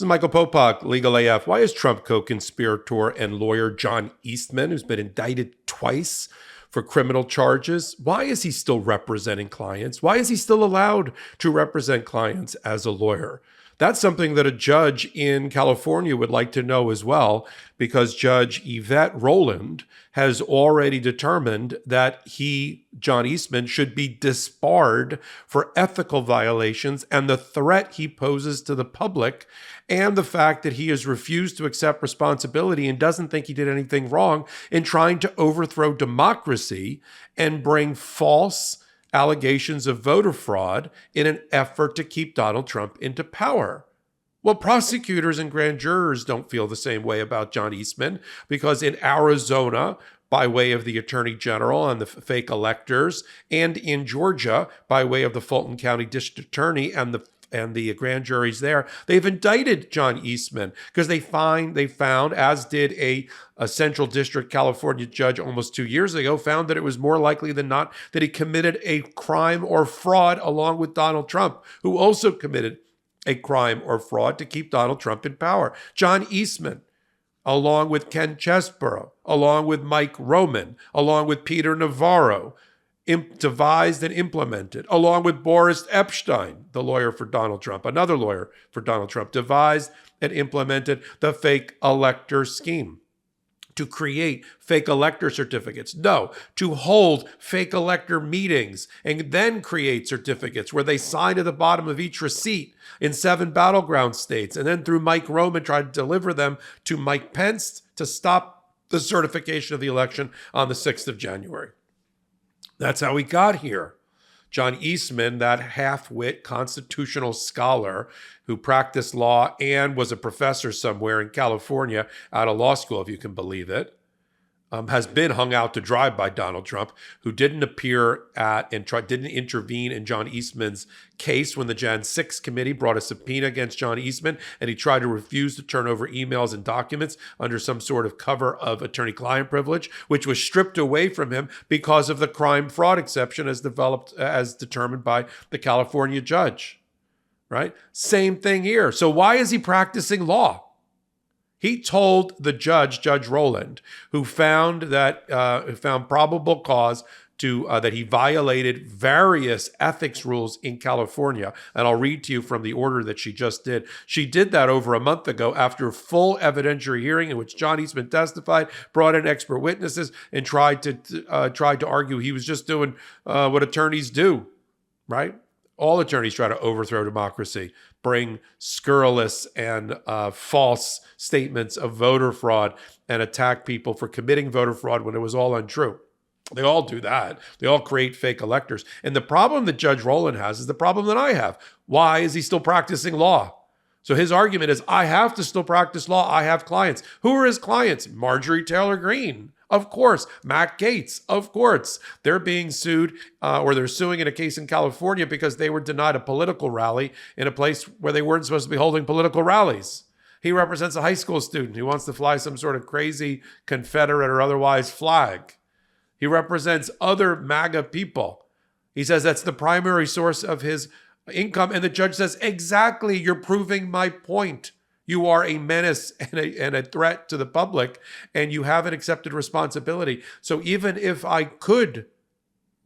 This is Michael Popak, Legal AF. Why is Trump co-conspirator and lawyer John Eastman, who's been indicted twice for criminal charges, why is he still representing clients? Why is he still allowed to represent clients as a lawyer? That's something that a judge in California would like to know as well, because Judge Yvette Rowland has already determined that John Eastman, should be disbarred for ethical violations and the threat he poses to the public, and the fact that he has refused to accept responsibility and doesn't think he did anything wrong in trying to overthrow democracy and bring false allegations of voter fraud in an effort to keep Donald Trump into power. Well, prosecutors and grand jurors don't feel the same way about John Eastman, because in Arizona, by way of the Attorney General and the fake electors, and in Georgia, by way of the Fulton County District Attorney and the grand juries there, they've indicted John Eastman because they found, as did a Central District California judge almost 2 years ago, found that it was more likely than not that he committed a crime or fraud along with Donald Trump, who also committed a crime or fraud to keep Donald Trump in power. John Eastman, along with Ken Chesborough, along with Mike Roman, along with Peter Navarro, devised and implemented, along with Boris Epshteyn, the lawyer for Donald Trump, another lawyer for Donald Trump, devised and implemented the fake elector scheme to create fake elector certificates. No, to hold fake elector meetings and then create certificates where they sign at the bottom of each receipt in 7 battleground states, and then through Mike Roman try to deliver them to Mike Pence to stop the certification of the election on the 6th of January. That's how we got here. John Eastman, that half-wit constitutional scholar who practiced law and was a professor somewhere in California out of law school, if you can believe it, has been hung out to dry by Donald Trump, who didn't appear at and didn't intervene in John Eastman's case when the Jan 6 committee brought a subpoena against John Eastman, and he tried to refuse to turn over emails and documents under some sort of cover of attorney-client privilege, which was stripped away from him because of the crime fraud exception as determined by the California judge, right? Same thing here. So why is he practicing law? He told the judge, Judge Rowland, who found probable cause that he violated various ethics rules in California. And I'll read to you from the order that she just did. She did that over a month ago after a full evidentiary hearing in which John Eastman testified, brought in expert witnesses, and tried to argue he was just doing what attorneys do, right? All attorneys try to overthrow democracy, bring scurrilous and false statements of voter fraud, and attack people for committing voter fraud when it was all untrue. They all do that. They all create fake electors. And the problem that Judge Rowland has is the problem that I have. Why is he still practicing law? So his argument is, I have to still practice law. I have clients. Who are his clients? Marjorie Taylor Greene. Of course. Matt Gaetz. Of course. They're being sued, or they're suing in a case in California because they were denied a political rally in a place where they weren't supposed to be holding political rallies. He represents a high school student who wants to fly some sort of crazy Confederate or otherwise flag. He represents other MAGA people. He says that's the primary source of his income. And the judge says, exactly, you're proving my point. You are a menace and a threat to the public, and you haven't accepted responsibility. So even if I could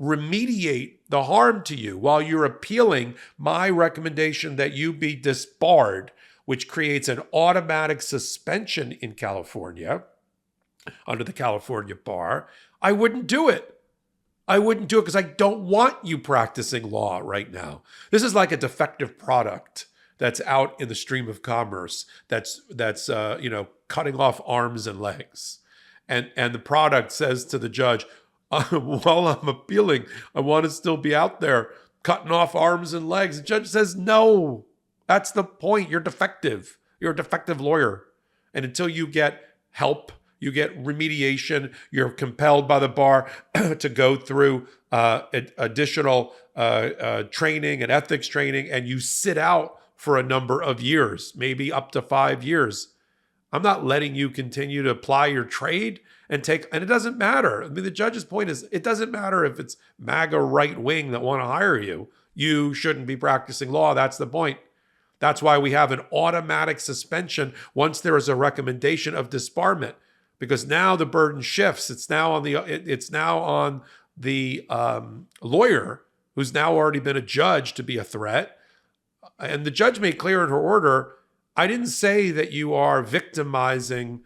remediate the harm to you while you're appealing my recommendation that you be disbarred, which creates an automatic suspension in California under the California bar, I wouldn't do it. I wouldn't do it because I don't want you practicing law right now. This is like a defective product that's out in the stream of commerce that's cutting off arms and legs. And the product says to the judge, while I'm appealing, I want to still be out there cutting off arms and legs. The judge says, no, that's the point. You're defective. You're a defective lawyer. And until you get help, you get remediation, you're compelled by the bar to go through additional training and ethics training, and you sit out for a number of years, maybe up to 5 years. I'm not letting you continue to apply your trade and it doesn't matter. I mean, the judge's point is, it doesn't matter if it's MAGA right wing that want to hire you. You shouldn't be practicing law. That's the point. That's why we have an automatic suspension once there is a recommendation of disbarment, because now the burden shifts. It's now on the lawyer, who's now already been adjudged to be a threat. And the judge made clear in her order, I didn't say that you are victimizing,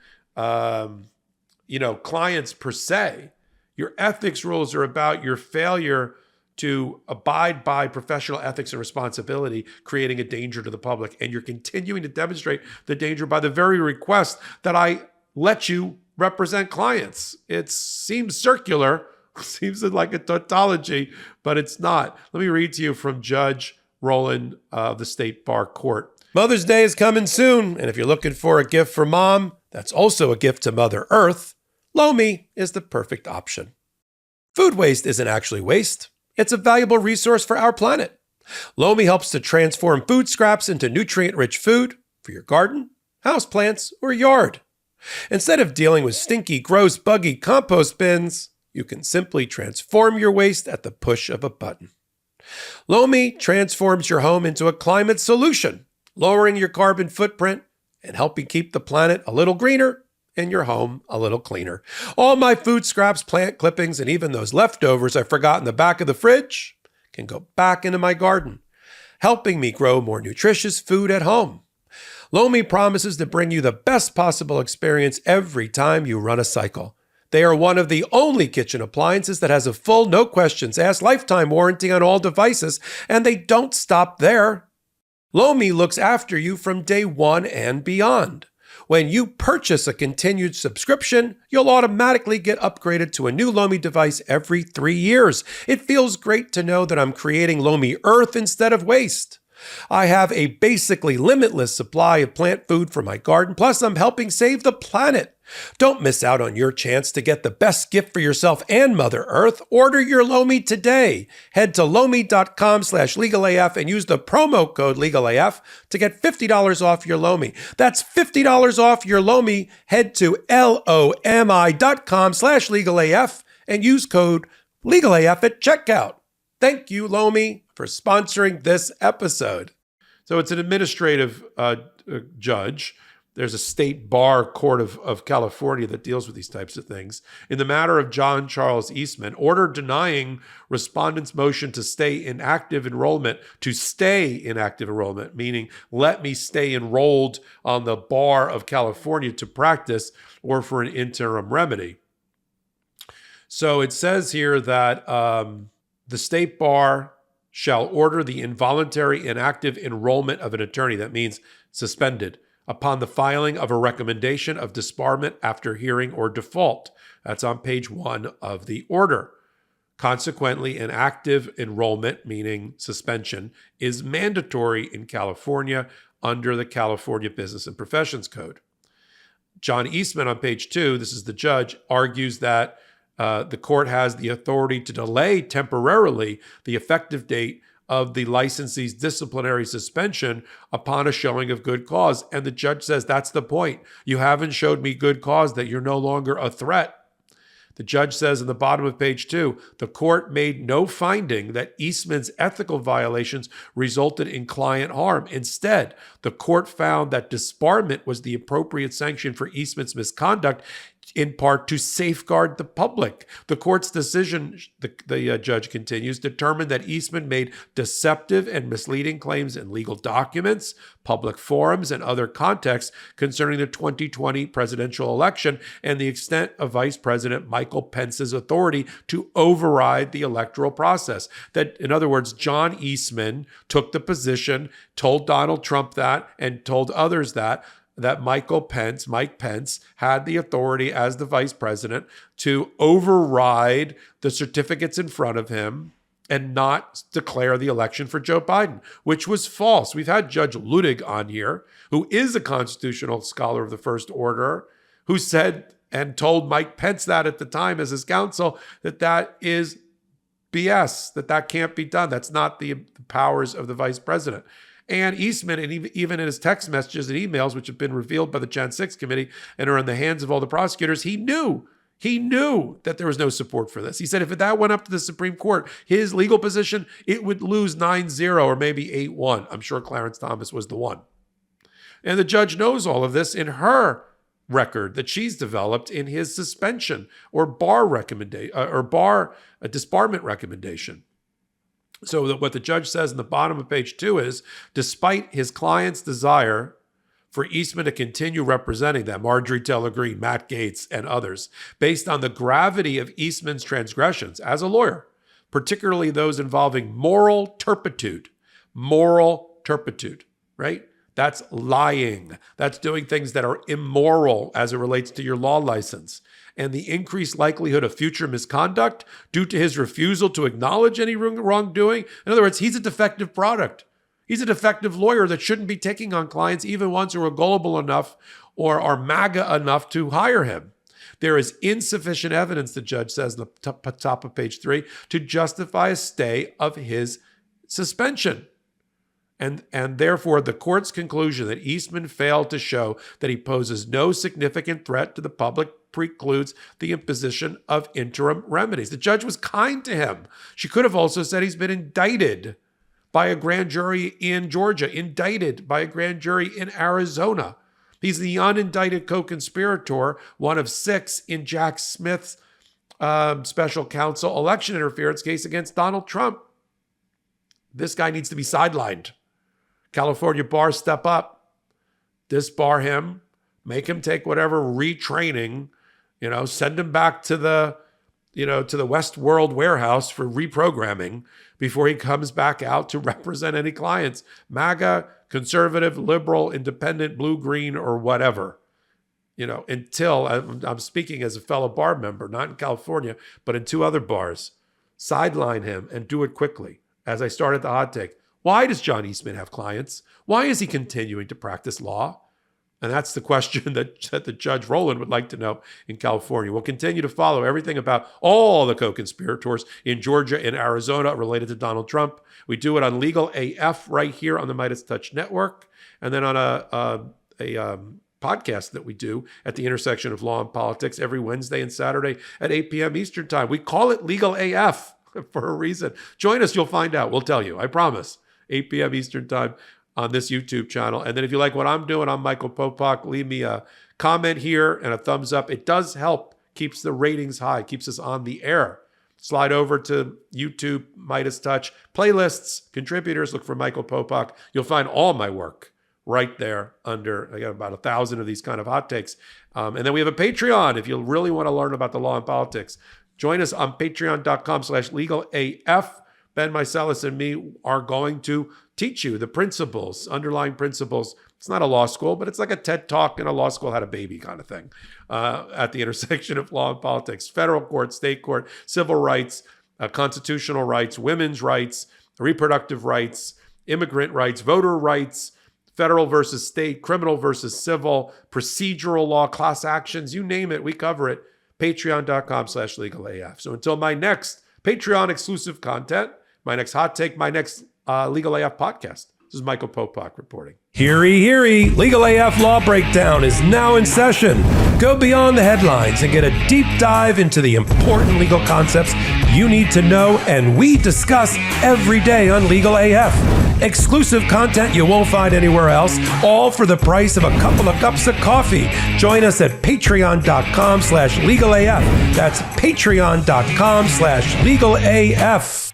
clients per se. Your ethics rules are about your failure to abide by professional ethics and responsibility, creating a danger to the public. And you're continuing to demonstrate the danger by the very request that I let you represent clients. It seems circular, seems like a tautology, but it's not. Let me read to you from Judge Rowland of the State Bar Court. Mother's Day is coming soon, and if you're looking for a gift for mom, that's also a gift to Mother Earth, Lomi is the perfect option. Food waste isn't actually waste. It's a valuable resource for our planet. Lomi helps to transform food scraps into nutrient-rich food for your garden, houseplants, or yard. Instead of dealing with stinky, gross, buggy compost bins, you can simply transform your waste at the push of a button. Lomi transforms your home into a climate solution, lowering your carbon footprint and helping keep the planet a little greener and your home a little cleaner. All my food scraps, plant clippings, and even those leftovers I forgot in the back of the fridge can go back into my garden, helping me grow more nutritious food at home. Lomi promises to bring you the best possible experience every time you run a cycle. They are one of the only kitchen appliances that has a full, no questions asked lifetime warranty on all devices, and they don't stop there. Lomi looks after you from day one and beyond. When you purchase a continued subscription, you'll automatically get upgraded to a new Lomi device every 3 years. It feels great to know that I'm creating Lomi Earth instead of waste. I have a basically limitless supply of plant food for my garden, plus I'm helping save the planet. Don't miss out on your chance to get the best gift for yourself and Mother Earth. Order your Lomi today. Head to lomi.com/legalaf and use the promo code legalaf to get $50 off your Lomi. That's $50 off your Lomi. Head to lomi.com/legalaf and use code legalaf at checkout. Thank you, Lomi, for sponsoring this episode. So it's an administrative judge. There's a state bar court of California that deals with these types of things. In the matter of John Charles Eastman, order denying respondent's motion to stay in active enrollment, meaning let me stay enrolled on the bar of California to practice or for an interim remedy. So it says here that the state bar shall order the involuntary inactive enrollment of an attorney, that means suspended, upon the filing of a recommendation of disbarment after hearing or default. That's on page 1 of the order. Consequently, an active enrollment, meaning suspension, is mandatory in California under the California Business and Professions Code. John Eastman on page 2, this is the judge, argues that the court has the authority to delay temporarily the effective date of the licensee's disciplinary suspension upon a showing of good cause. And the judge says, that's the point. You haven't showed me good cause that you're no longer a threat. The judge says in the bottom of page 2, the court made no finding that Eastman's ethical violations resulted in client harm. Instead, the court found that disbarment was the appropriate sanction for Eastman's misconduct, in part to safeguard the public. The court's decision, the judge continues, determined that Eastman made deceptive and misleading claims in legal documents, public forums, and other contexts concerning the 2020 presidential election and the extent of Vice President Michael Pence's authority to override the electoral process. That, in other words, John Eastman took the position, told Donald Trump that, and told others that Mike Pence, had the authority as the vice president to override the certificates in front of him and not declare the election for Joe Biden, which was false. We've had Judge Ludig on here, who is a constitutional scholar of the First Order, who said and told Mike Pence that at the time as his counsel, that is BS, that can't be done. That's not the powers of the vice president. And Eastman, and even in his text messages and emails, which have been revealed by the Jan 6 committee and are in the hands of all the prosecutors, he knew He knew that there was no support for this. He said if that went up to the Supreme Court, his legal position, it would lose 9-0 or maybe 8-1. I'm sure Clarence Thomas was the one. And the judge knows all of this in her record that she's developed in his suspension or bar recommendation disbarment recommendation. So that what the judge says in the bottom of page 2 is, despite his client's desire for Eastman to continue representing them, Marjorie Taylor Greene, Matt Gaetz, and others, based on the gravity of Eastman's transgressions as a lawyer, particularly those involving moral turpitude, right? That's lying. That's doing things that are immoral as it relates to your law license. And the increased likelihood of future misconduct due to his refusal to acknowledge any wrongdoing. In other words, he's a defective product. He's a defective lawyer that shouldn't be taking on clients, even ones who are gullible enough or are MAGA enough to hire him. There is insufficient evidence, the judge says in the top of page 3, to justify a stay of his suspension. And therefore, the court's conclusion that Eastman failed to show that he poses no significant threat to the public precludes the imposition of interim remedies. The judge was kind to him. She could have also said he's been indicted by a grand jury in Georgia, indicted by a grand jury in Arizona. He's the unindicted co-conspirator, one of 6 in Jack Smith's special counsel election interference case against Donald Trump. This guy needs to be sidelined. California bar, step up, disbar him, make him take whatever retraining, send him back to the Westworld warehouse for reprogramming before he comes back out to represent any clients. MAGA, conservative, liberal, independent, blue, green, or whatever. Until I'm speaking as a fellow bar member, not in California, but in 2 other bars. Sideline him and do it quickly. As I started the hot take, why does John Eastman have clients? Why is he continuing to practice law? And that's the question that the Judge Rowland would like to know in California. We'll continue to follow everything about all the co-conspirators in Georgia and Arizona related to Donald Trump. We do it on Legal AF right here on the MeidasTouch Network, and then on a podcast that we do at the intersection of law and politics every Wednesday and Saturday at 8 p.m. Eastern Time. We call it Legal AF for a reason. Join us, you'll find out. We'll tell you, I promise. 8 p.m. Eastern Time on this YouTube channel. And then if you like what I'm doing, I'm Michael Popak. Leave me a comment here and a thumbs up. It does help, keeps the ratings high, keeps us on the air. Slide over to YouTube, MeidasTouch, playlists, contributors, look for Michael Popak. You'll find all my work right there under, I got about 1,000 of these kind of hot takes. And then we have a Patreon if you really want to learn about the law and politics. Join us on patreon.com/legalaf. Ben Meiselas and me are going to teach you the principles, underlying principles. It's not a law school, but it's like a TED Talk and a law school had a baby kind of thing at the intersection of law and politics. Federal court, state court, civil rights, constitutional rights, women's rights, reproductive rights, immigrant rights, voter rights, federal versus state, criminal versus civil, procedural law, class actions, you name it, we cover it. Patreon.com/legalaf. So until my next Patreon exclusive content, my next hot take, my next Legal AF podcast. This is Michael Popak reporting. Heary, heary, Legal AF Law Breakdown is now in session. Go beyond the headlines and get a deep dive into the important legal concepts you need to know and we discuss every day on Legal AF. Exclusive content you won't find anywhere else, all for the price of a couple of cups of coffee. Join us at patreon.com/legalaf. That's patreon.com/legalaf.